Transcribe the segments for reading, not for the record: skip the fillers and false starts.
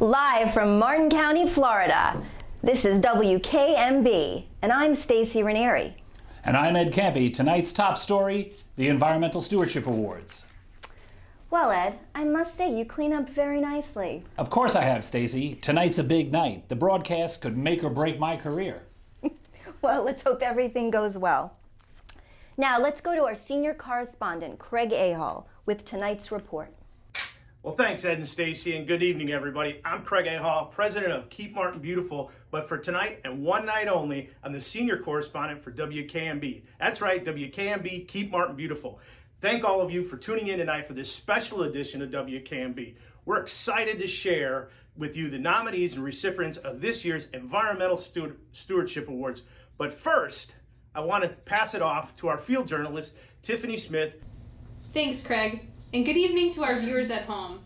Live from Martin County, Florida, this is WKMB, and I'm Stacy Ranieri. And I'm Ed Campy. Tonight's top story, the Environmental Stewardship Awards. Well, Ed, I must say you clean up very nicely. Of course I have, Stacy. Tonight's a big night. The broadcast could make or break my career. Well, let's hope everything goes well. Now, let's go to our senior correspondent, Craig Ahall, with tonight's report. Well, thanks, Ed and Stacy, and good evening, everybody. I'm Craig Ahall, president of Keep Martin Beautiful, but for tonight and one night only, I'm the senior correspondent for WKMB. That's right, WKMB, Keep Martin Beautiful. Thank all of you for tuning in tonight for this special edition of WKMB. We're excited to share with you the nominees and recipients of this year's Environmental Stewardship Awards. But first, I want to pass it off to our field journalist, Tiffany Smith. Thanks, Craig. And good evening to our viewers at home.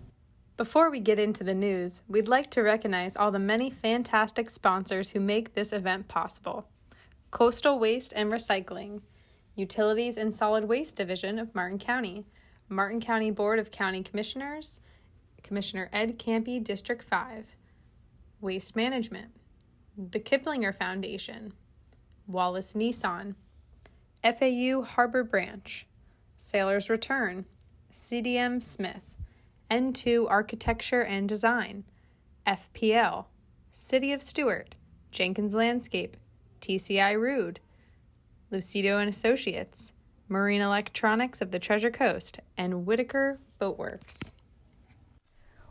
Before we get into the news, we'd like to recognize all the many fantastic sponsors who make this event possible. Coastal Waste and Recycling, Utilities and Solid Waste Division of Martin County, Martin County Board of County Commissioners, Commissioner Ed Campy, District 5, Waste Management, the Kiplinger Foundation, Wallace Nissan, FAU Harbor Branch, Sailor's Return, CDM Smith, N2 Architecture and Design, FPL, City of Stuart, Jenkins Landscape, TCI Rude, Lucido and Associates, Marine Electronics of the Treasure Coast, and Whitaker Boatworks.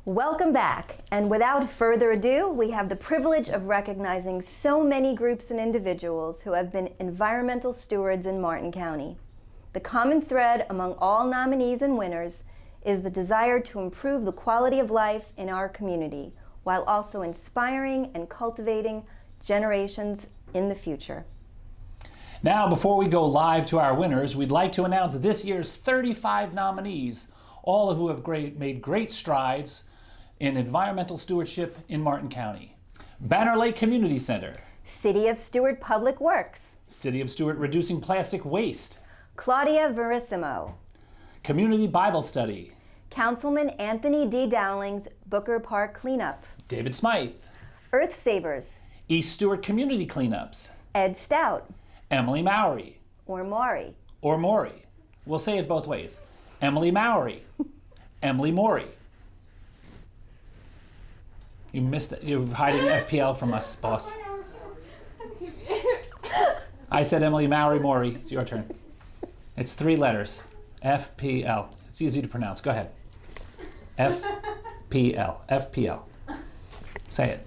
Welcome back, and without further ado, we have the privilege of recognizing so many groups and individuals who have been environmental stewards in Martin County. The common thread among all nominees and winners is the desire to improve the quality of life in our community, while also inspiring and cultivating generations in the future. Now, before we go live to our winners, we'd like to announce this year's 35 nominees, all who have made great strides in environmental stewardship in Martin County. Banner Lake Community Center, City of Stuart Public Works, City of Stuart Reducing Plastic Waste, Claudia Verissimo, Community Bible Study, Councilman Anthony D. Dowling's Booker Park Cleanup, David Smythe, Earth Savers, East Stuart Community Cleanups, Ed Stout, Emily Mowry, or Maury. or Maury. We'll say it both ways. Emily Mowry, Emily Maury. You missed it. You're hiding FPL from us, boss. I said Emily Mowry Maury. It's your turn. It's 3 letters. FPL. It's easy to pronounce. Go ahead. FPL. FPL. Say it.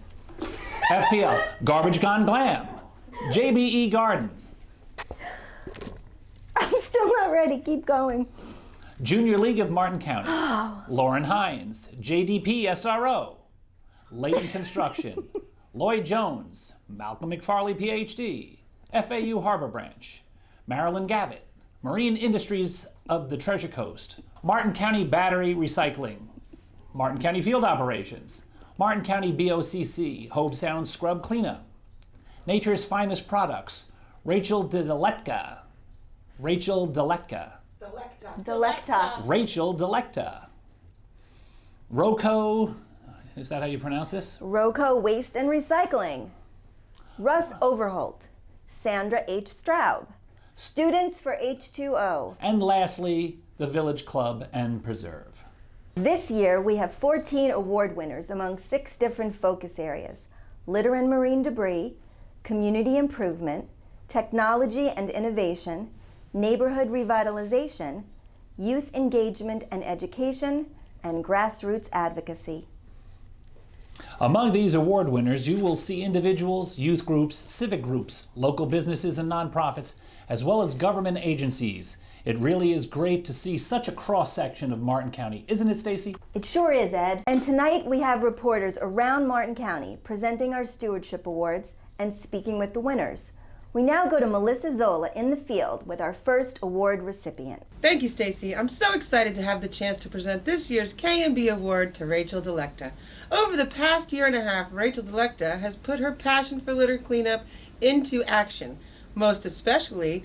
FPL. Garbage Gone Glam. JBE Garden. I'm still not ready. Keep going. Junior League of Martin County. Lauren Hines. JDP SRO. Layton Construction. Lloyd Jones. Malcolm McFarley, PhD. FAU Harbor Branch. Marilyn Gavitt. Marine Industries of the Treasure Coast, Martin County Battery Recycling, Martin County Field Operations, Martin County BOCC, Hobe Sound Scrub Cleanup, Nature's Finest Products, Rachel Delecta, Rachel Delecta, Roco, is that how you pronounce this? Roco Waste and Recycling, Russ Overholt, Sandra H. Straub, Students for H2O. And lastly, the Village Club and Preserve. This year, we have 14 award winners among 6 different focus areas: litter and marine debris, community improvement, technology and innovation, neighborhood revitalization, youth engagement and education, and grassroots advocacy. Among these award winners, you will see individuals, youth groups, civic groups, local businesses and nonprofits, as well as government agencies. It really is great to see such a cross-section of Martin County, isn't it, Stacy? It sure is, Ed. And tonight we have reporters around Martin County presenting our stewardship awards and speaking with the winners. We now go to Melissa Zola in the field with our first award recipient. Thank you, Stacy. I'm so excited to have the chance to present this year's KMB Award to Rachel Delecta. Over the past year and a half, Rachel Delecta has put her passion for litter cleanup into action, most especially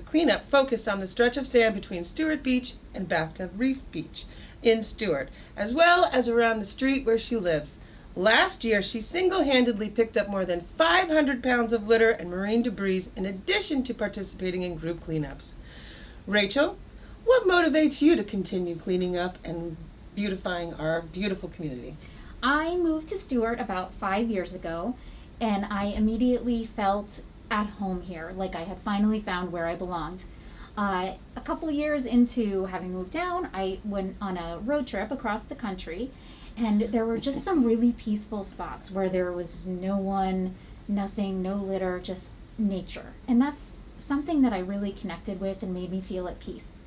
cleanup focused on the stretch of sand between Stuart Beach and Bathtub Reef Beach in Stuart, as well as around the street where she lives. Last year, she single-handedly picked up more than 500 pounds of litter and marine debris in addition to participating in group cleanups. Rachel, what motivates you to continue cleaning up and beautifying our beautiful community? I moved to Stewart about 5 years ago, and I immediately felt at home here, like I had finally found where I belonged. A couple of years into having moved down, I went on a road trip across the country, and there were just some really peaceful spots where there was no one, nothing, no litter, just nature. And that's something that I really connected with and made me feel at peace.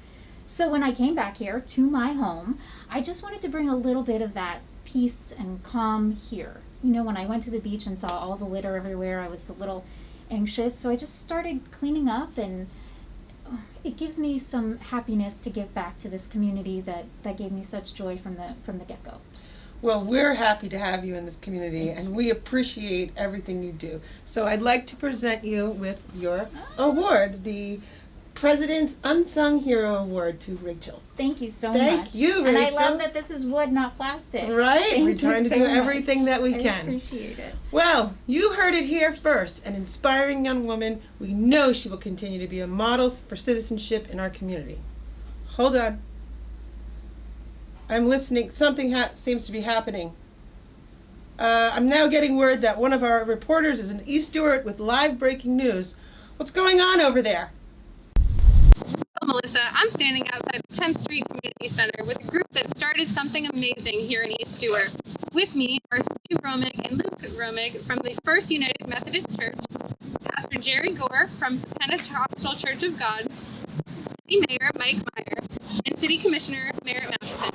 So when I came back here to my home, I just wanted to bring a little bit of that peace and calm here. You know, when I went to the beach and saw all the litter everywhere, I was a little anxious, so I just started cleaning up, and it gives me some happiness to give back to this community that gave me such joy from the get-go. Well, we're happy to have you in this community, and we appreciate everything you do. So I'd like to present you with your award, the President's Unsung Hero Award to Rachel. Thank you so much. Thank you, Rachel. And I love that this is wood, not plastic. Right, Thank we're you trying to so do much. everything that we I can. appreciate it. Well, you heard it here first. An inspiring young woman. We know she will continue to be a model for citizenship in our community. Hold on. I'm listening. Something seems to be happening. I'm now getting word that one of our reporters is in East Stewart with live breaking news. What's going on over there? Melissa, I'm standing outside the 10th Street Community Center with a group that started something amazing here in East Stewart. With me are Steve Romig and Luke Romig from the First United Methodist Church, Pastor Jerry Gore from Pentecostal Church of God, City Mayor Mike Meyer, and City Commissioner Merritt Matheson.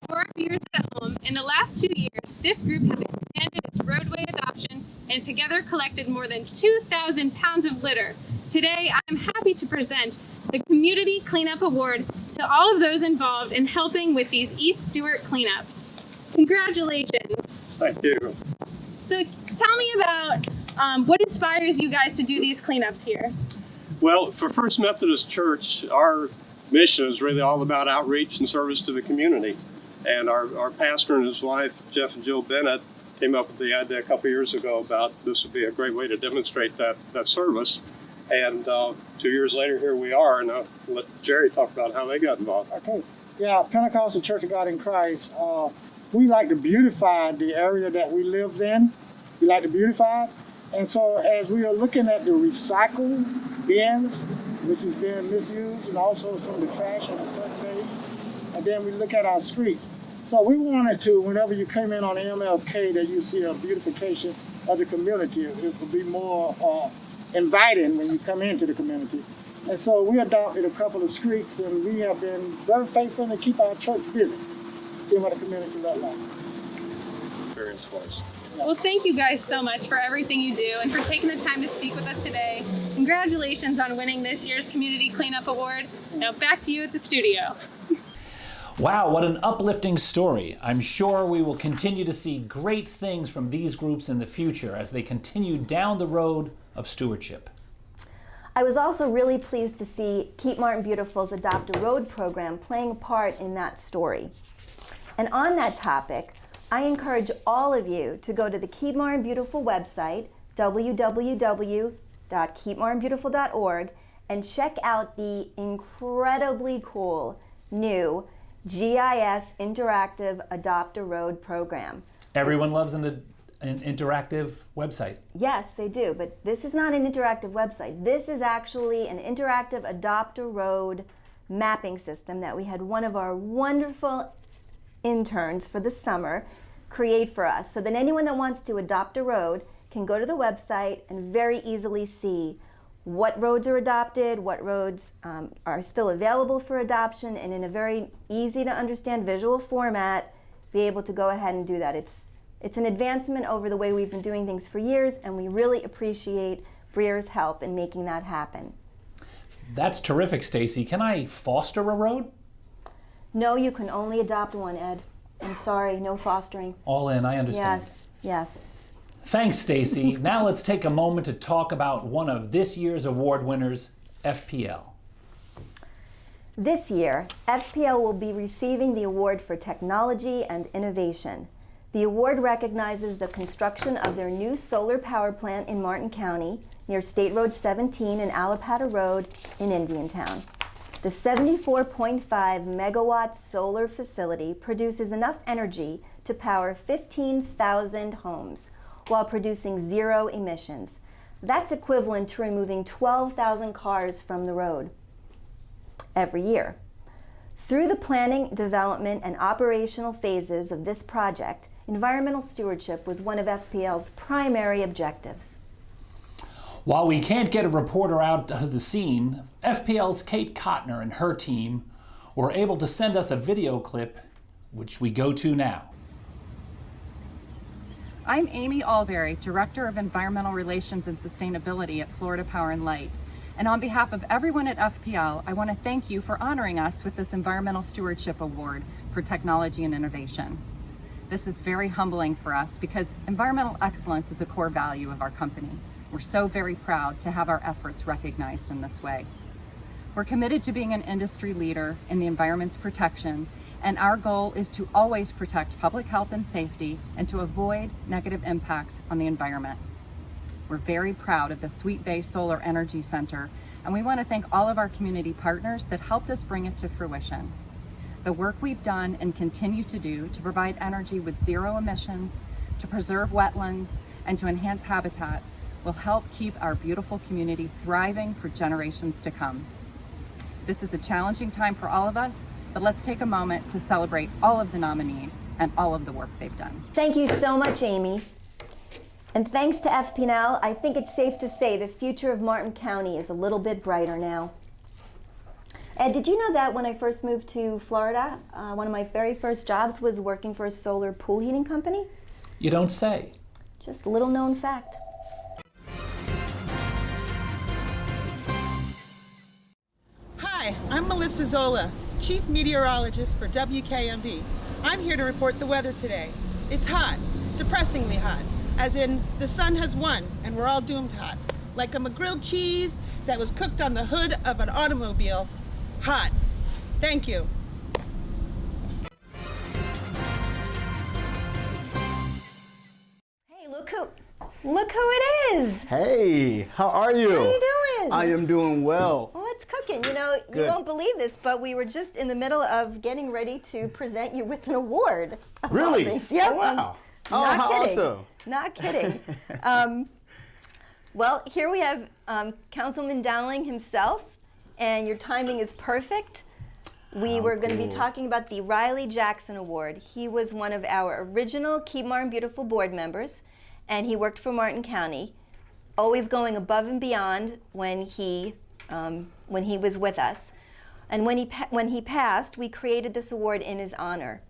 For our viewers at home, in the last 2 years, this group has expanded its roadway adoption and together collected more than 2,000 pounds of litter. Today, I'm happy to present the Community Cleanup Award to all of those involved in helping with these East Stewart cleanups. Congratulations. Thank you. So tell me about what inspires you guys to do these cleanups here. Well, for First Methodist Church, our mission is really all about outreach and service to the community. And our pastor and his wife, Jeff and Jill Bennett, came up with the idea a couple years ago about this would be a great way to demonstrate that service. And 2 years later, here we are, and I'll let Jerry talk about how they got involved. Okay. Yeah, Pentecostal Church of God in Christ, we like to beautify the area that we live in. We like to beautify it. And so as we are looking at the recycle bins, which is being misused, and also some of the trash on the front page, and then we look at our streets. So we wanted to, whenever you came in on MLK, that you see a beautification of the community. It would be more inviting when you come into the community. And so we adopted a couple of streets, and we have been very faithful to keep our church busy, seeing what the community looks like. Experience for us. Well, thank you guys so much for everything you do and for taking the time to speak with us today. Congratulations on winning this year's Community Cleanup Award. Now back to you at the studio. Wow, what an uplifting story. I'm sure we will continue to see great things from these groups in the future as they continue down the road of stewardship. I was also really pleased to see Keep Martin Beautiful's Adopt a Road program playing a part in that story. And on that topic, I encourage all of you to go to the Keep Martin Beautiful website, www.keepmartinbeautiful.org, and check out the incredibly cool new GIS Interactive Adopt a Road program. Everyone loves an interactive website. Yes, they do, but this is not an interactive website. This is actually an interactive Adopt a Road mapping system that we had one of our wonderful interns for the summer create for us, so that anyone that wants to adopt a road can go to the website and very easily see what roads are adopted, what roads are still available for adoption, and in a very easy to understand visual format, be able to go ahead and do that. It's an advancement over the way we've been doing things for years, and we really appreciate Breer's help in making that happen. That's terrific, Stacy. Can I foster a road? No, you can only adopt one, Ed. I'm sorry, no fostering. All in, I understand. Yes, yes. Thanks, Stacy. Now let's take a moment to talk about one of this year's award winners, FPL. This year, FPL will be receiving the award for technology and innovation. The award recognizes the construction of their new solar power plant in Martin County, near State Road 17 and Alapata Road in Indiantown. The 74.5 megawatt solar facility produces enough energy to power 15,000 homes while producing 0 emissions. That's equivalent to removing 12,000 cars from the road every year. Through the planning, development, and operational phases of this project, environmental stewardship was one of FPL's primary objectives. While we can't get a reporter out to the scene, FPL's Kate Kottner and her team were able to send us a video clip, which we go to now. I'm Amy Alberry, Director of Environmental Relations and Sustainability at Florida Power and Light. And on behalf of everyone at FPL, I want to thank you for honoring us with this Environmental Stewardship Award for Technology and Innovation. This is very humbling for us because environmental excellence is a core value of our company. We're so very proud to have our efforts recognized in this way. We're committed to being an industry leader in the environment's protection, and our goal is to always protect public health and safety and to avoid negative impacts on the environment. We're very proud of the Sweet Bay Solar Energy Center, and we want to thank all of our community partners that helped us bring it to fruition. The work we've done and continue to do to provide energy with 0 emissions, to preserve wetlands, and to enhance habitats will help keep our beautiful community thriving for generations to come. This is a challenging time for all of us, but let's take a moment to celebrate all of the nominees and all of the work they've done. Thank you so much, Amy. And thanks to FPL, I think it's safe to say the future of Martin County is a little bit brighter now. Ed, did you know that when I first moved to Florida, one of my very first jobs was working for a solar pool heating company? You don't say. Just a little known fact. Hi, I'm Melissa Zola, Chief Meteorologist for WKMB. I'm here to report the weather today. It's hot, depressingly hot, as in the sun has won and we're all doomed hot. Like I'm a grilled cheese that was cooked on the hood of an automobile. Hot. Thank you. Hey, look who it is. Hey, how are you? How are you doing? I am doing well. Well, it's cooking. You know, you Good. won't believe this, but we were just in the middle of getting ready to present you with an award. of all Really? things. Yep. Oh, wow. Oh, Not how kidding. awesome. Not kidding. Well, here we have Councilman Dowling himself, and your timing is perfect. We were going to be cool. talking about the Riley Jackson Award. He was one of our original Keep Martin Beautiful board members, and he worked for Martin County, always going above and beyond when he was with us. And when he passed, we created this award in his honor.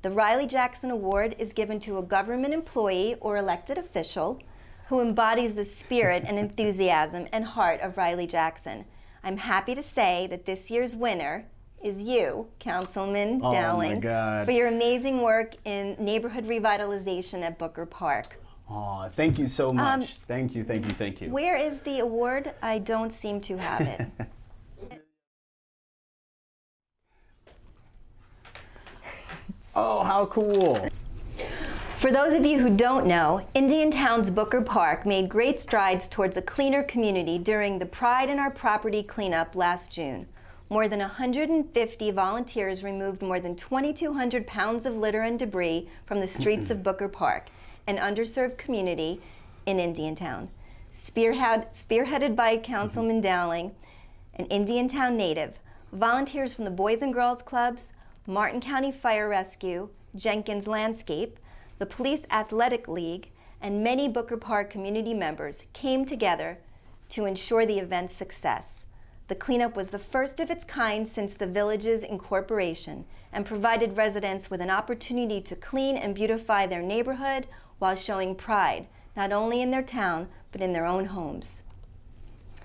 The Riley Jackson Award is given to a government employee or elected official who embodies the spirit and enthusiasm and heart of Riley Jackson. I'm happy to say that this year's winner is you, Councilman Dowling, my God. for your amazing work in neighborhood revitalization at Booker Park. Oh, thank you so much. Thank you, thank you, thank you. Where is the award? I don't seem to have it. Oh, how cool. For those of you who don't know, Indiantown's Booker Park made great strides towards a cleaner community during the Pride in Our Property cleanup last June. More than 150 volunteers removed more than 2,200 pounds of litter and debris from the streets of Booker Park, an underserved community in Indiantown. Spearheaded by Councilman Dowling, an Indiantown native, volunteers from the Boys and Girls Clubs, Martin County Fire Rescue, Jenkins Landscape, the Police Athletic League, and many Booker Park community members came together to ensure the event's success. The cleanup was the first of its kind since the village's incorporation and provided residents with an opportunity to clean and beautify their neighborhood while showing pride, not only in their town, but in their own homes.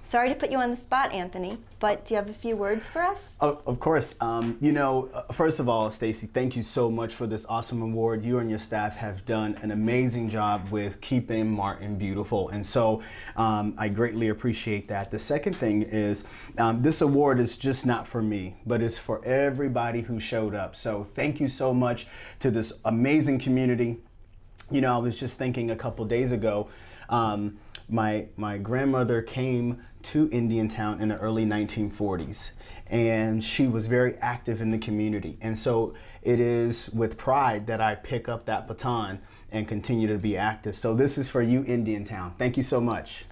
Sorry to put you on the spot, Anthony, but do you have a few words for us? Of course. First of all, Stacy, thank you so much for this awesome award. You and your staff have done an amazing job with keeping Martin beautiful, and so I greatly appreciate that. The second thing is this award is just not for me, but it's for everybody who showed up. So thank you so much to this amazing community. I was just thinking a couple days ago, my grandmother came to Indiantown in the early 1940s, and she was very active in the community. And so it is with pride that I pick up that baton and continue to be active. So this is for you, Indiantown. Thank you so much.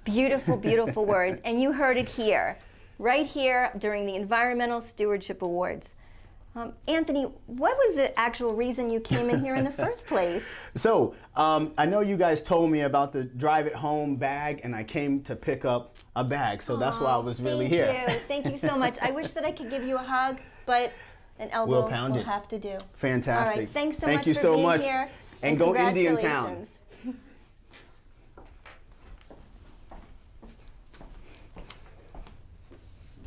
Beautiful, beautiful words. And you heard it here, right here during the Environmental Stewardship Awards. Anthony, what was the actual reason you came in here in the first place? So, I know you guys told me about the drive it home bag, and I came to pick up a bag, so that's why I was really here. Thank you so much. I wish that I could give you a hug, but an elbow will have to do. Fantastic. All right, thanks so Thank much you for so being much. here. And go congratulations. Indiantown.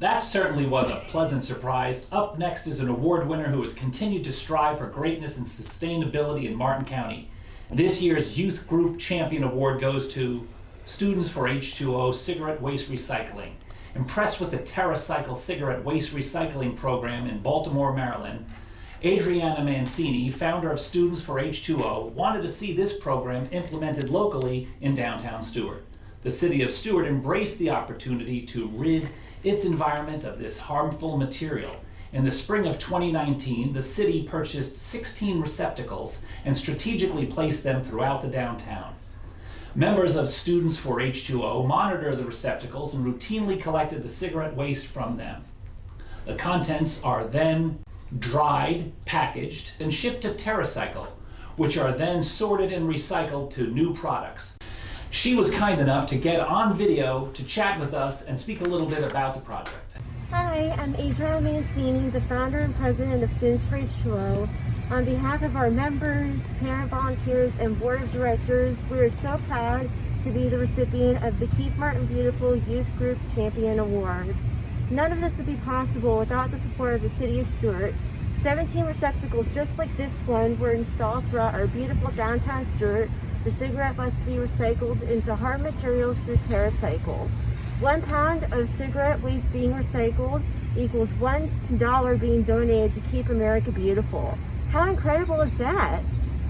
That certainly was a pleasant surprise. Up next is an award winner who has continued to strive for greatness and sustainability in Martin County. This year's Youth Group Champion Award goes to Students for H2O Cigarette Waste Recycling. Impressed with the TerraCycle cigarette waste recycling program in Baltimore, Maryland, Adriana Mancini, founder of Students for H2O, wanted to see this program implemented locally in downtown Stuart. The city of Stuart embraced the opportunity to rid its environment of this harmful material. In the spring of 2019, the city purchased 16 receptacles and strategically placed them throughout the downtown. Members of Students for H2O monitor the receptacles and routinely collected the cigarette waste from them. The contents are then dried, packaged, and shipped to TerraCycle, which are then sorted and recycled to new products. She was kind enough to get on video to chat with us and speak a little bit about the project. Hi, I'm Adriana Mancini, the founder and president of Students for H2O. On behalf of our members, parent volunteers, and board of directors, we are so proud to be the recipient of the Keep Martin Beautiful Youth Group Champion Award. None of this would be possible without the support of the City of Stuart. 17 receptacles just like this one were installed throughout our beautiful downtown Stuart. The cigarette must be recycled into hard materials through TerraCycle. 1 pound of cigarette waste being recycled equals $1 being donated to Keep America Beautiful. How incredible is that?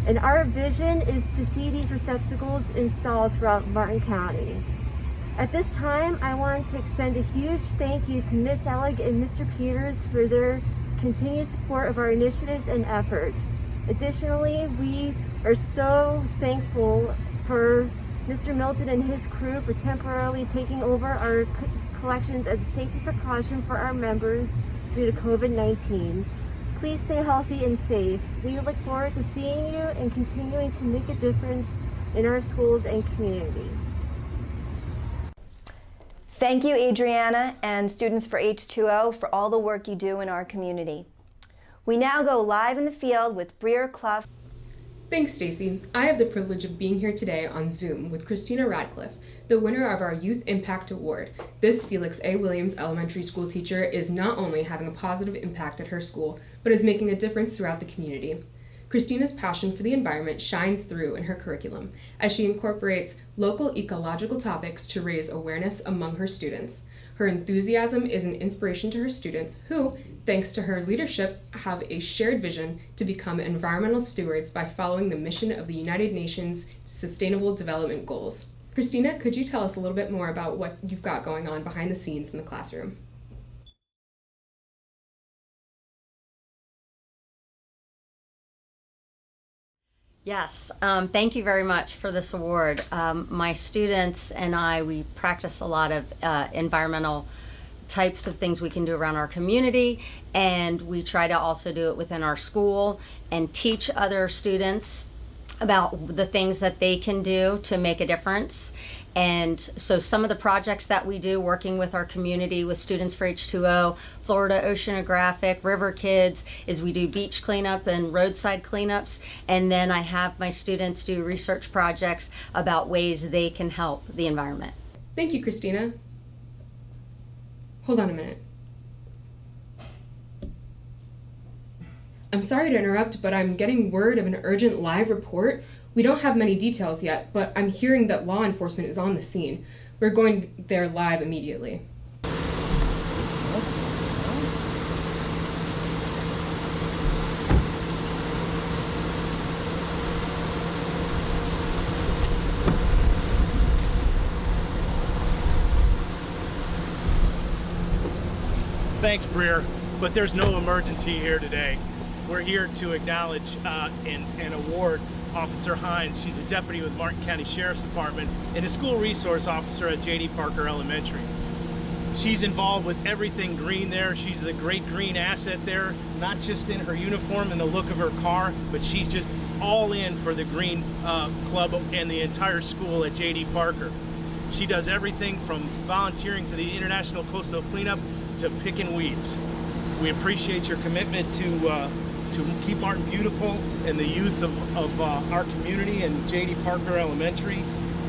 And our vision is to see these receptacles installed throughout Martin County. At this time, I want to extend a huge thank you to Ms. Ellig and Mr. Peters for their continued support of our initiatives and efforts. Additionally, we are so thankful for Mr. Milton and his crew for temporarily taking over our collections as a safety precaution for our members due to COVID-19. Please stay healthy and safe. We look forward to seeing you and continuing to make a difference in our schools and community. Thank you, Adriana and Students for H2O, for all the work you do in our community. We now go live in the field with Breer Clough. Thanks, Stacy. I have the privilege of being here today on Zoom with Christina Radcliffe, the winner of our Youth Impact Award. This Felix A. Williams elementary school teacher is not only having a positive impact at her school, but is making a difference throughout the community. Christina's passion for the environment shines through in her curriculum as she incorporates local ecological topics to raise awareness among her students. Her enthusiasm is an inspiration to her students who, thanks to her leadership, have a shared vision to become environmental stewards by following the mission of the United Nations Sustainable Development Goals. Christina, could you tell us a little bit more about what you've got going on behind the scenes in the classroom? Yes, thank you very much for this award. My students and I, we practice a lot of environmental types of things we can do around our community, and we try to also do it within our school and teach other students about the things that they can do to make a difference. And so some of the projects that we do working with our community with Students for H2O, Florida Oceanographic, River Kids, is we do beach cleanup and roadside cleanups. And then I have my students do research projects about ways they can help the environment. Thank you, Christina. Hold on a minute. I'm sorry to interrupt, but I'm getting word of an urgent live report. We don't have many details yet, but I'm hearing that law enforcement is on the scene. We're going there live immediately. Thanks, Breer, but there's no emergency here today. We're here to acknowledge and award Officer Hines. She's a deputy with Martin County Sheriff's Department and a school resource officer at J.D. Parker Elementary. She's involved with everything green there. She's the great green asset there, not just in her uniform and the look of her car, but she's just all in for the green club and the entire school at J.D. Parker. She does everything from volunteering to the International Coastal Cleanup to picking weeds. We appreciate your commitment to Keep Martin Beautiful and the youth of our community and J.D. Parker Elementary.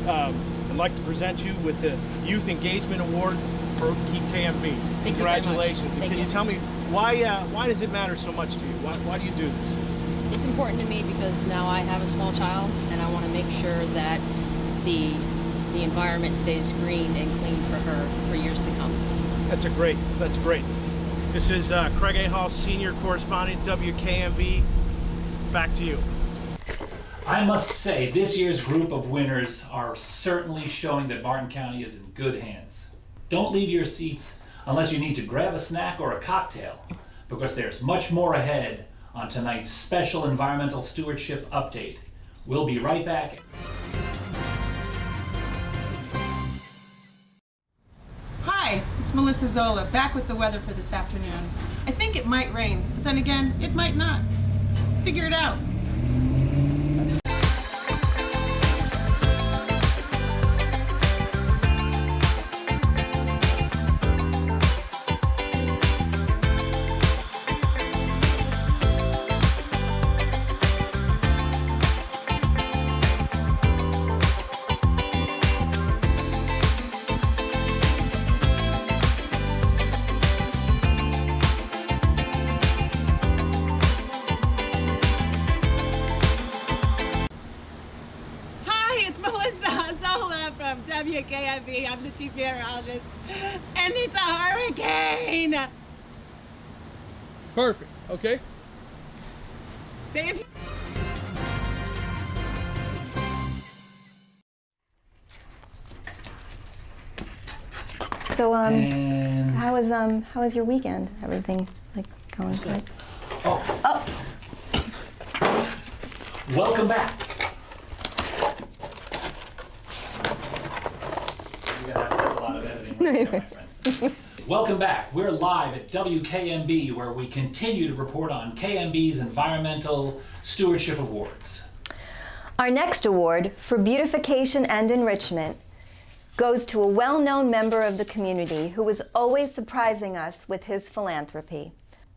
I'd like to present you with the Youth Engagement Award for Keep KMB. Congratulations. Can you tell me why does it matter so much to you? Why do you do this? It's important to me because now I have a small child and I want to make sure that the environment stays green and clean for her for years to come. That's great. This is Craig A. Hall, Senior Correspondent, WKMB. Back to you. I must say, this year's group of winners are certainly showing that Martin County is in good hands. Don't leave your seats unless you need to grab a snack or a cocktail, because there's much more ahead on tonight's special Environmental Stewardship Update. We'll be right back. Hi, it's Melissa Zola, back with the weather for this afternoon. I think it might rain, but then again, it might not. Figure it out. WKMB, I'm the chief meteorologist, and it's a hurricane! Perfect, okay. Save you. So, how was your weekend? Everything going good? Oh. Welcome back. That's a lot of editing right there, my friend. Welcome back. We're live at WKMB, where we continue to report on KMB's Environmental Stewardship Awards. Our next award for beautification and enrichment goes to a well-known member of the community who is always surprising us with his philanthropy.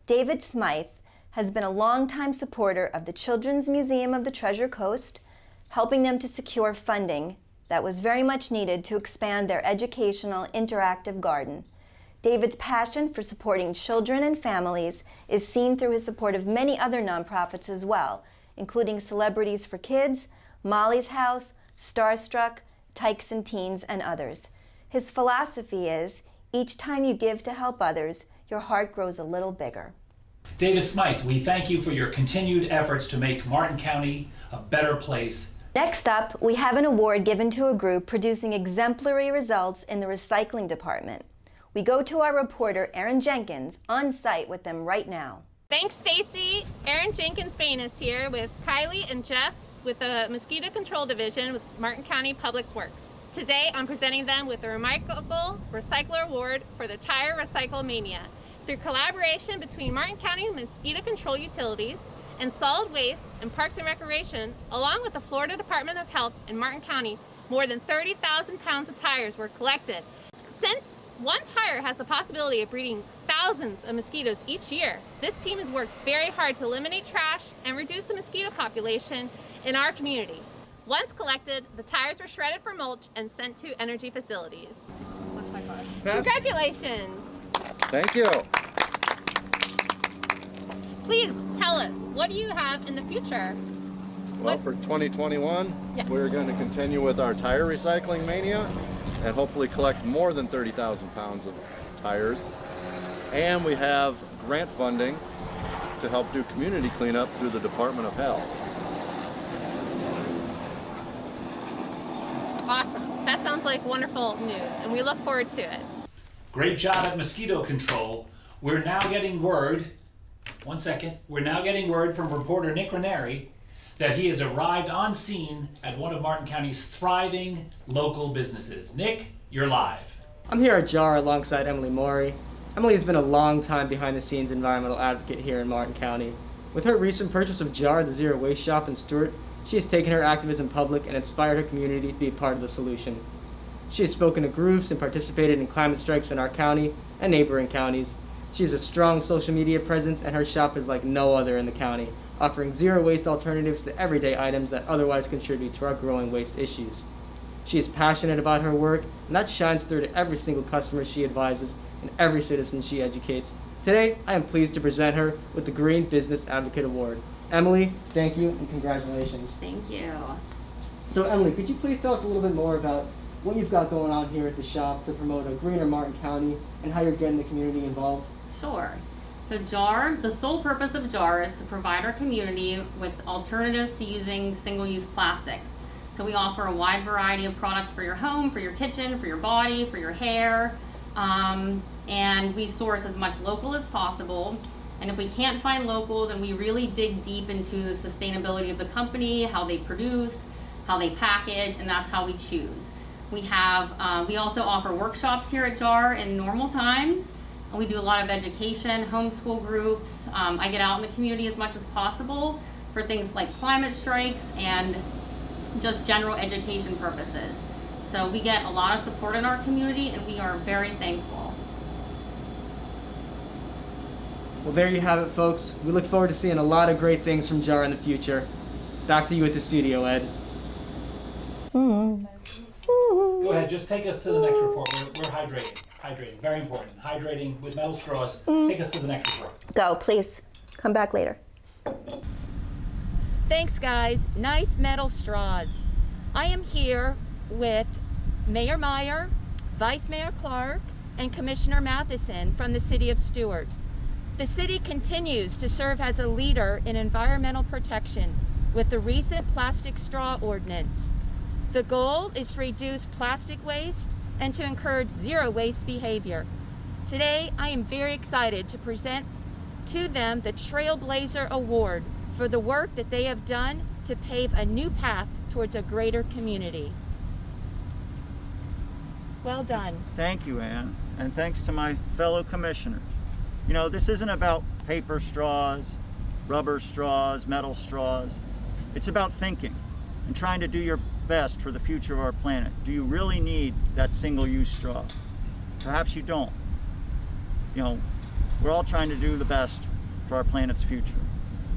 David Smythe has been a longtime supporter of the Children's Museum of the Treasure Coast, helping them to secure funding that was very much needed to expand their educational interactive garden. David's passion for supporting children and families is seen through his support of many other nonprofits as well, including Celebrities for Kids, Molly's House, Starstruck, Tykes and Teens, and others. His philosophy is, each time you give to help others, your heart grows a little bigger. David Smythe, we thank you for your continued efforts to make Martin County a better place. Next up, we have an award given to a group producing exemplary results in the recycling department. We go to our reporter, Erin Jenkins, on site with them right now. Thanks, Stacy. Erin Jenkins-Bain is here with Kylie and Jeff with the Mosquito Control Division with Martin County Public Works. Today, I'm presenting them with the Remarkable Recycler Award for the Tire Recycle Mania. Through collaboration between Martin County Mosquito Control Utilities and Solid Waste and Parks and Recreation, along with the Florida Department of Health in Martin County, more than 30,000 pounds of tires were collected. Since one tire has the possibility of breeding thousands of mosquitoes each year, this team has worked very hard to eliminate trash and reduce the mosquito population in our community. Once collected, the tires were shredded for mulch and sent to energy facilities. That's my part. Congratulations! Thank you. Please tell us, what do you have in the future? Well, for 2021, we're going to continue with our tire recycling mania and hopefully collect more than 30,000 pounds of tires. And we have grant funding to help do community cleanup through the Department of Health. Awesome. That sounds like wonderful news, and we look forward to it. Great job at mosquito control. We're now getting word, one second, we're now getting word from reporter Nick Ranieri that he has arrived on scene at one of Martin County's thriving local businesses. Nick, you're live. I'm here at JAR alongside Emily Maury. Emily has been a long time behind-the-scenes environmental advocate here in Martin County. With her recent purchase of JAR, the Zero Waste Shop in Stewart, she has taken her activism public and inspired her community to be a part of the solution. She has spoken to groups and participated in climate strikes in our county and neighboring counties. She has a strong social media presence, and her shop is like no other in the county, offering zero waste alternatives to everyday items that otherwise contribute to our growing waste issues. She is passionate about her work, and that shines through to every single customer she advises and every citizen she educates. Today, I am pleased to present her with the Green Business Advocate Award. Emily, thank you and congratulations. Thank you. So Emily, could you please tell us a little bit more about what you've got going on here at the shop to promote a greener Martin County and how you're getting the community involved? Sure. So JAR, the sole purpose of JAR is to provide our community with alternatives to using single-use plastics. So we offer a wide variety of products for your home, for your kitchen, for your body, for your hair, and we source as much local as possible. And if we can't find local, then we really dig deep into the sustainability of the company, how they produce, how they package, and that's how we choose. We also offer workshops here at JAR in normal times. And we do a lot of education, homeschool groups. I get out in the community as much as possible for things like climate strikes and just general education purposes. So we get a lot of support in our community, and we are very thankful. Well, there you have it, folks. We look forward to seeing a lot of great things from JAR in the future. Back to you at the studio, Ed. Go ahead, just take us to the next report. We're hydrating. Hydrating, very important. Hydrating with metal straws. Take us to the next report. Go, please. Come back later. Thanks, guys. Nice metal straws. I am here with Mayor Meyer, Vice Mayor Clark, and Commissioner Matheson from the City of Stewart. The city continues to serve as a leader in environmental protection with the recent plastic straw ordinance. The goal is to reduce plastic waste and to encourage zero waste behavior. Today, I am very excited to present to them the Trailblazer Award for the work that they have done to pave a new path towards a greater community. Well done. Thank you, Ann, and thanks to my fellow commissioners. You know, this isn't about paper straws, rubber straws, metal straws. It's about thinking and trying to do your best for the future of our planet. Do you really need that single-use straw? Perhaps you don't. You know, we're all trying to do the best for our planet's future.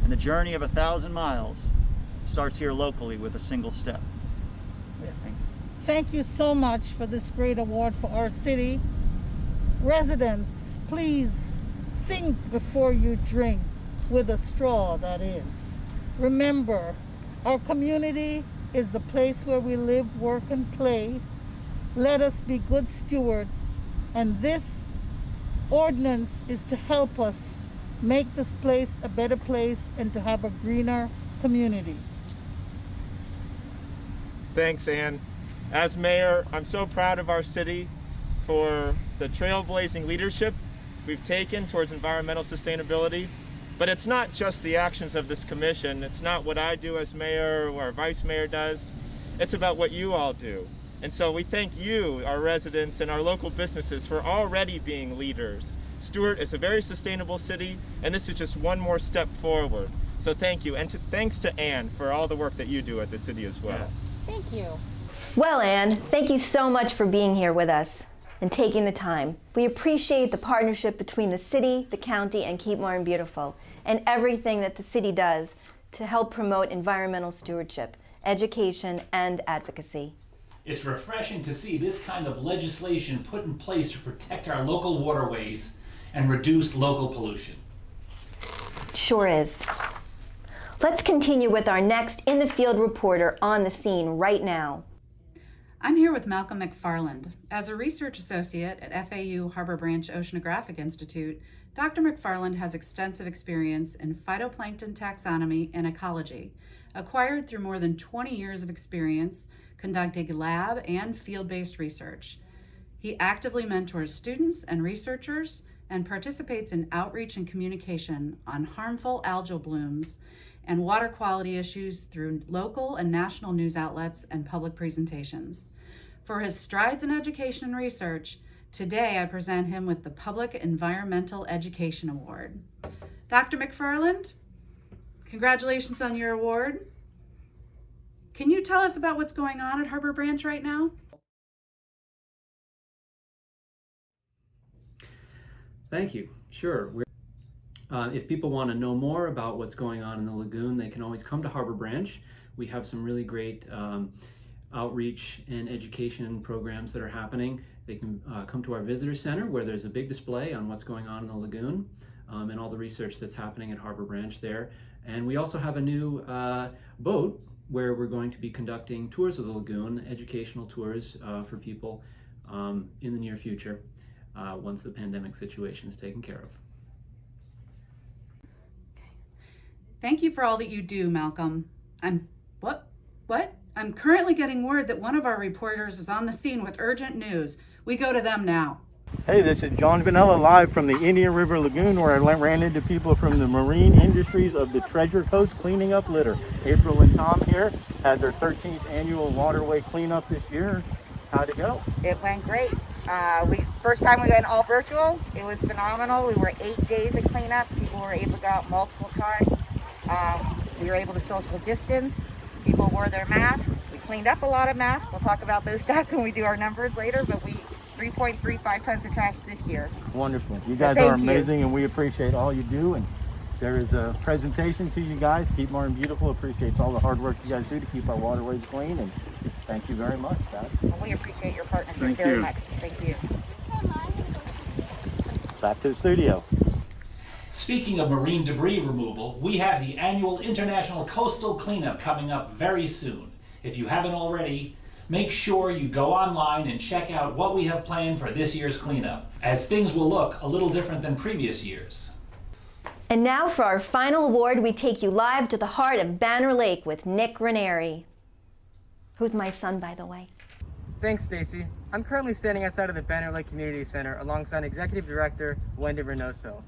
And the journey of 1,000 miles starts here locally with a single step. Yeah, thank you. Thank you so much for this great award for our city. Residents, please think before you drink, with a straw, that is. Remember, our community is the place where we live, work, and play. Let us be good stewards, and this ordinance is to help us make this place a better place and to have a greener community. Thanks, Ann. As mayor, I'm so proud of our city for the trailblazing leadership we've taken towards environmental sustainability. But it's not just the actions of this commission. It's not what I do as mayor or our vice mayor does. It's about what you all do. And so we thank you, our residents, and our local businesses for already being leaders. Stewart is a very sustainable city, and this is just one more step forward. So thank you, and thanks to Ann for all the work that you do at the city as well. Thank you. Well, Ann, thank you so much for being here with us and taking the time. We appreciate the partnership between the city, the county, and Keep Martin Beautiful, and everything that the city does to help promote environmental stewardship, education, and advocacy. It's refreshing to see this kind of legislation put in place to protect our local waterways and reduce local pollution. Sure is. Let's continue with our next in-the-field reporter on the scene right now. I'm here with Malcolm McFarland. As a research associate at FAU Harbor Branch Oceanographic Institute, Dr. McFarland has extensive experience in phytoplankton taxonomy and ecology, acquired through more than 20 years of experience conducting lab and field-based research. He actively mentors students and researchers and participates in outreach and communication on harmful algal blooms and water quality issues through local and national news outlets and public presentations. For his strides in education and research, today I present him with the Public Environmental Education Award. Dr. McFarland, congratulations on your award. Can you tell us about what's going on at Harbor Branch right now? Thank you. Sure. If people want to know more about what's going on in the lagoon, they can always come to Harbor Branch. We have some really great outreach and education programs that are happening. They can come to our visitor center where there's a big display on what's going on in the lagoon and all the research that's happening at Harbor Branch there. And we also have a new boat where we're going to be conducting tours of the lagoon, educational tours for people in the near future once the pandemic situation is taken care of. Thank you for all that you do, Malcolm. I'm currently getting word that one of our reporters is on the scene with urgent news. We go to them now. Hey, this is John Vanella live from the Indian River Lagoon, where I ran into people from the marine industries of the Treasure Coast cleaning up litter. April and Tom here had their 13th annual waterway cleanup this year. How'd it go? It went great. First time we went all virtual. It was phenomenal. We were 8 days of cleanup. People were able to go out multiple times. We were able to social distance. People wore their masks. We cleaned up a lot of masks. We'll talk about those stats when we do our numbers later, but we 3.35 tons of trash this year. Wonderful. You guys are amazing, and we appreciate all you do. And there is a presentation to you guys. Keep Martin Beautiful appreciates all the hard work you guys do to keep our waterways clean, and thank you very much, guys. Well, we appreciate your partnership very much. Thank you. Back to the studio. Speaking of marine debris removal, we have the annual International Coastal Cleanup coming up very soon. If you haven't already, make sure you go online and check out what we have planned for this year's cleanup, as things will look a little different than previous years. And now for our final award, we take you live to the heart of Banner Lake with Nick Ranieri, who's my son, by the way. Thanks, Stacy. I'm currently standing outside of the Banner Lake Community Center alongside Executive Director Wendy Reynoso.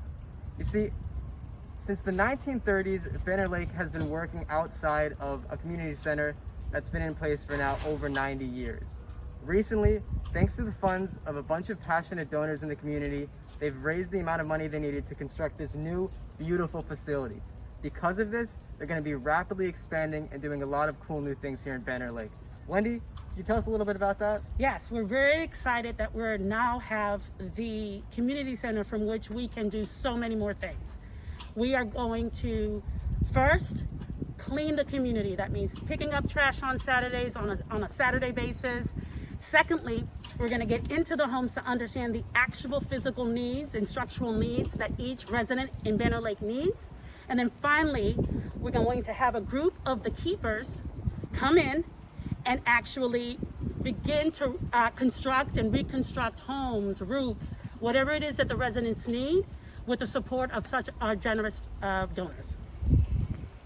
You see, since the 1930s, Banner Lake has been working outside of a community center that's been in place for now over 90 years. Recently, thanks to the funds of a bunch of passionate donors in the community, they've raised the amount of money they needed to construct this new, beautiful facility. Because of this, they're going to be rapidly expanding and doing a lot of cool new things here in Banner Lake. Wendy, can you tell us a little bit about that? Yes, we're very excited that we now have the community center from which we can do so many more things. We are going to first clean the community. That means picking up trash on Saturdays on a Saturday basis. Secondly, we're going to get into the homes to understand the actual physical needs and structural needs that each resident in Banner Lake needs. And then finally, we're going to have a group of the keepers come in and actually begin to construct and reconstruct homes, roofs, whatever it is that the residents need, with the support of such our generous donors.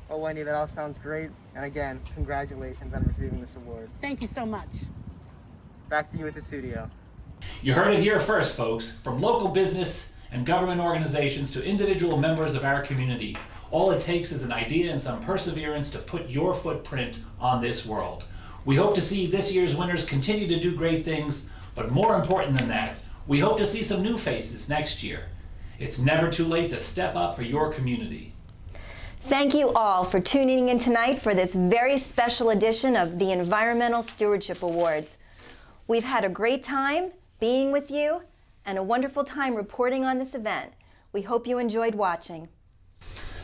Oh, Wendy, that all sounds great. And again, congratulations on receiving this award. Thank you so much. Back to you at the studio. You heard it here first, folks. From local business and government organizations to individual members of our community, all it takes is an idea and some perseverance to put your footprint on this world. We hope to see this year's winners continue to do great things, but more important than that, we hope to see some new faces next year. It's never too late to step up for your community. Thank you all for tuning in tonight for this very special edition of the Environmental Stewardship Awards. We've had a great time being with you and a wonderful time reporting on this event. We hope you enjoyed watching.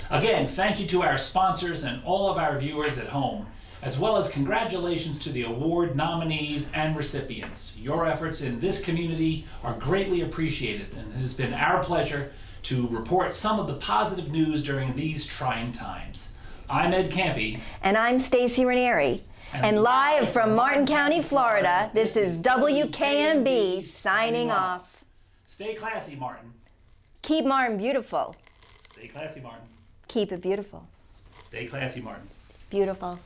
Again, thank you to our sponsors and all of our viewers at home, as well as congratulations to the award nominees and recipients. Your efforts in this community are greatly appreciated, and it has been our pleasure to report some of the positive news during these trying times. I'm Ed Campy. And I'm Stacy Ranieri. And live from Martin County, Florida, this is WKMB signing off. Stay classy, Martin. Keep Martin beautiful. Stay classy, Martin. Keep it beautiful. Stay classy, Martin. Beautiful.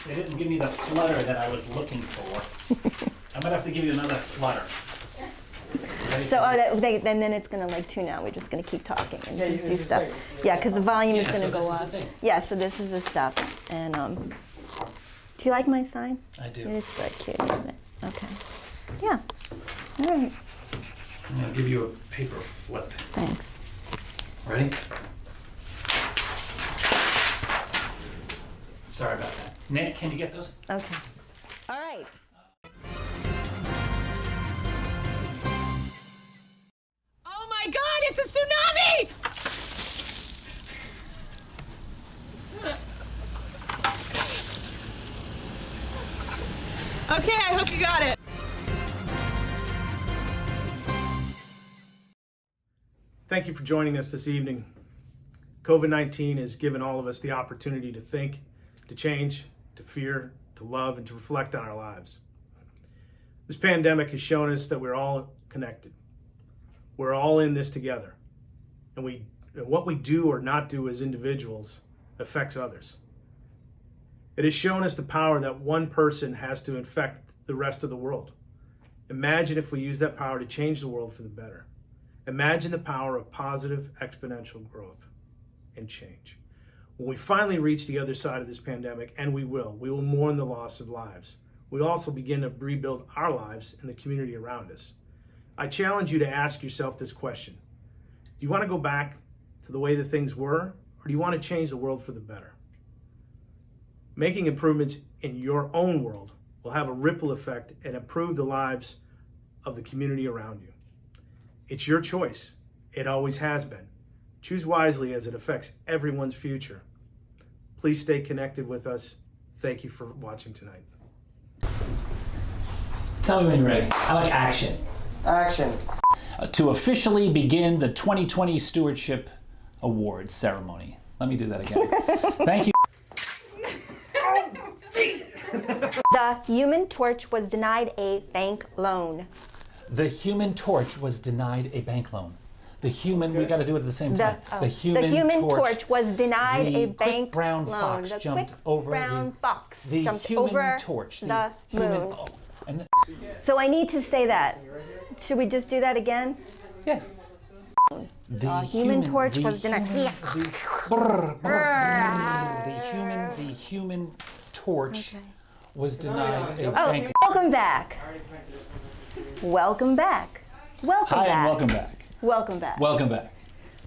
They didn't give me the flutter that I was looking for. I'm gonna have to give you another flutter. So then it's gonna like tune out. We're just gonna keep talking and just do stuff. Yeah, because the volume is gonna go up. Yeah, so this is the stuff. And do you like my sign? I do. It's so cute, isn't it? Okay. Yeah. All right. I'm gonna give you a paper flip. Thanks. Ready? Sorry about that. Nick, can you get those? Okay. All right. Oh my God, it's a tsunami! Okay, I hope you got it. Thank you for joining us this evening. COVID-19 has given all of us the opportunity to think, to change, to fear, to love, and to reflect on our lives. This pandemic has shown us that we're all connected. We're all in this together. And what we do or not do as individuals affects others. It has shown us the power that one person has to infect the rest of the world. Imagine if we use that power to change the world for the better. Imagine the power of positive exponential growth and change. When we finally reach the other side of this pandemic, and we will mourn the loss of lives. We'll also begin to rebuild our lives and the community around us. I challenge you to ask yourself this question. Do you want to go back to the way that things were, or do you want to change the world for the better? Making improvements in your own world will have a ripple effect and improve the lives of the community around you. It's your choice. It always has been. Choose wisely as it affects everyone's future. Please stay connected with us. Thank you for watching tonight. Tell me when you're ready. I like action. Action. To officially begin the 2020 Stewardship Awards ceremony. Let me do that again. Thank you. The Human Torch was denied a bank loan. The Human Torch was denied a bank loan. The human, we got to do it at the same time. The Human Torch was denied a bank brown loan. Fox The jumped quick over brown fox the jumped Human over Torch. the moon. And So I need to say that. Should we just do that again? Yeah. The Human Torch was denied. The Human Torch was denied a Oh, bank. welcome back. Welcome back. Welcome Hi back. and welcome back. Welcome back. Welcome back.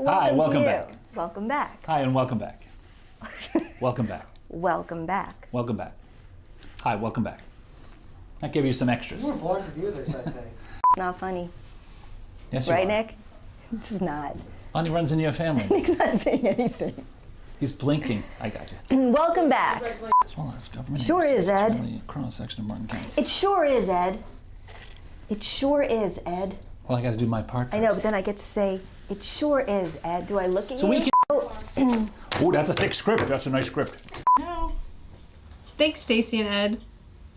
Hi, to welcome you. back. Welcome back. Hi and welcome back. Welcome back. Welcome back. Welcome back. Hi, welcome back. I gave you some extras. You were born to do this, I think. It's not funny. Yes, you Right, are. Nick? It's not. Lonnie runs in your family. Nick's not saying anything. He's blinking. I got you. And welcome back. As well as government Sure is, agencies, Ed. it's really a cross-section of Martin County. It sure is, Ed. It sure is, Ed. Well, I got to do my part first. I know, but then I get to say, it sure is, Ed. Do I look at So you? we can. Oh, that's a thick script. That's a nice script. No. Thanks, Stacy and Ed.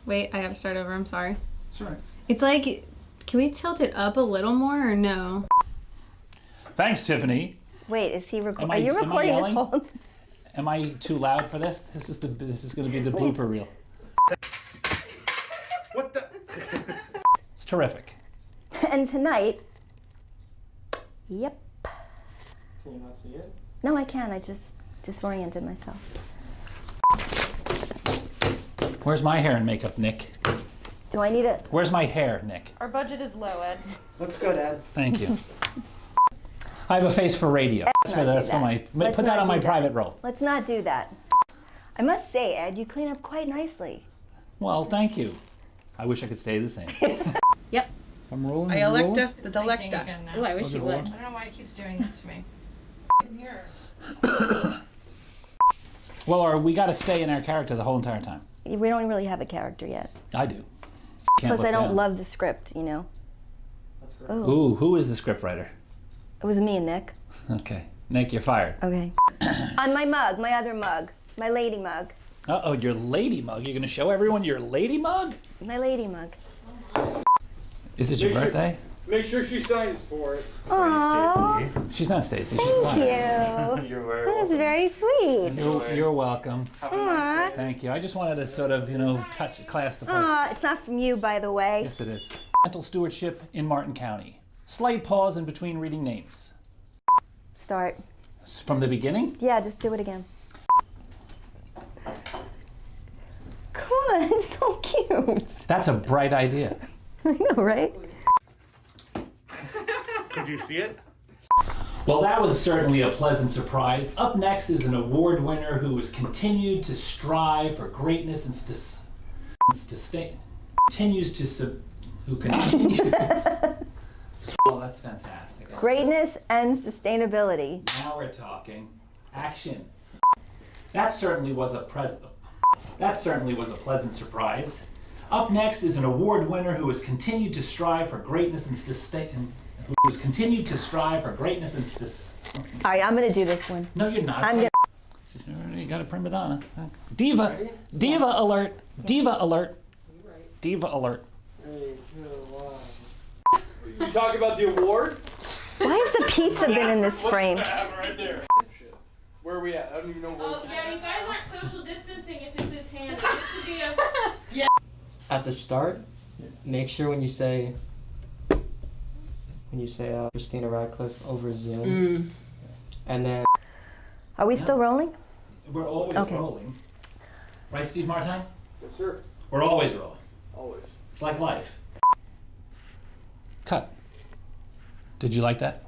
Wait, I gotta start over. I'm sorry. Sure. It's like, can we tilt it up a little more or no? Thanks, Tiffany. Wait, is he recording? Am I- Are you am I recording this yelling? whole? Am I too loud for this? This is going to be the blooper reel. What the? It's terrific. And tonight, yep. Can you not see it? No, I can. I just disoriented myself. Where's my hair and makeup, Nick? Do I need it? Where's my hair, Nick? Our budget is low, Ed. Looks good, Ed. Thank you. I have a face for radio. That's for my. Let's Put that not on my do that. private roll. Let's not do that. I must say, Ed, you clean up quite nicely. Well, thank you. I wish I could stay the same. Yep. I'm rolling. I electa the delecta. Ooh, I wish you would. I don't know why he keeps doing this to me. Well, we got to stay in our character the whole entire time. We don't really have a character yet. I do. Plus, look I don't down. love the script, you know? Ooh. Ooh, who is the scriptwriter? It was me and Nick. Okay. Nick, you're fired. Okay. On my mug, my other mug, my lady mug. Uh-oh, your lady mug. You're going to show everyone your lady mug? My lady mug. Is it your birthday? Make sure she signs for it. Aww. She's not Stacy. She's Thank not. you. You're very That's very sweet. You're welcome. Aww. Thank you. I just wanted to sort of, class the place. Aw, it's not from you, by the way. Yes, it is. Environmental Stewardship in Martin County. Slight pause in between reading names. Start. From the beginning? Yeah, just do it again. Come on, it's so cute. That's a bright idea. I know, right? Could you see it? Well, that was certainly a pleasant surprise. Up next is an award winner who has continued to strive for greatness and Oh, that's fantastic. Greatness and sustainability. Now we're talking. Action. That certainly was a pleasant surprise. Up next is an award winner who has continued to strive for greatness and All right, I'm gonna do this one. No, you're not. I'm gonna. You got a prima donna. Diva alert. Diva alert. Diva alert. You talking about the award? Why has the pizza been in this frame? Right there. Where are we at? I don't even know where. Oh yeah, you guys aren't social distancing if it's this hand. It used to be a. Yeah. At the start, make sure when you say Christina Radcliffe over Zoom, and then. Are we still rolling? We're always rolling. Right, Steve Martine? Yes, sir. We're always rolling. Always. It's like life. Cut. Did you like that?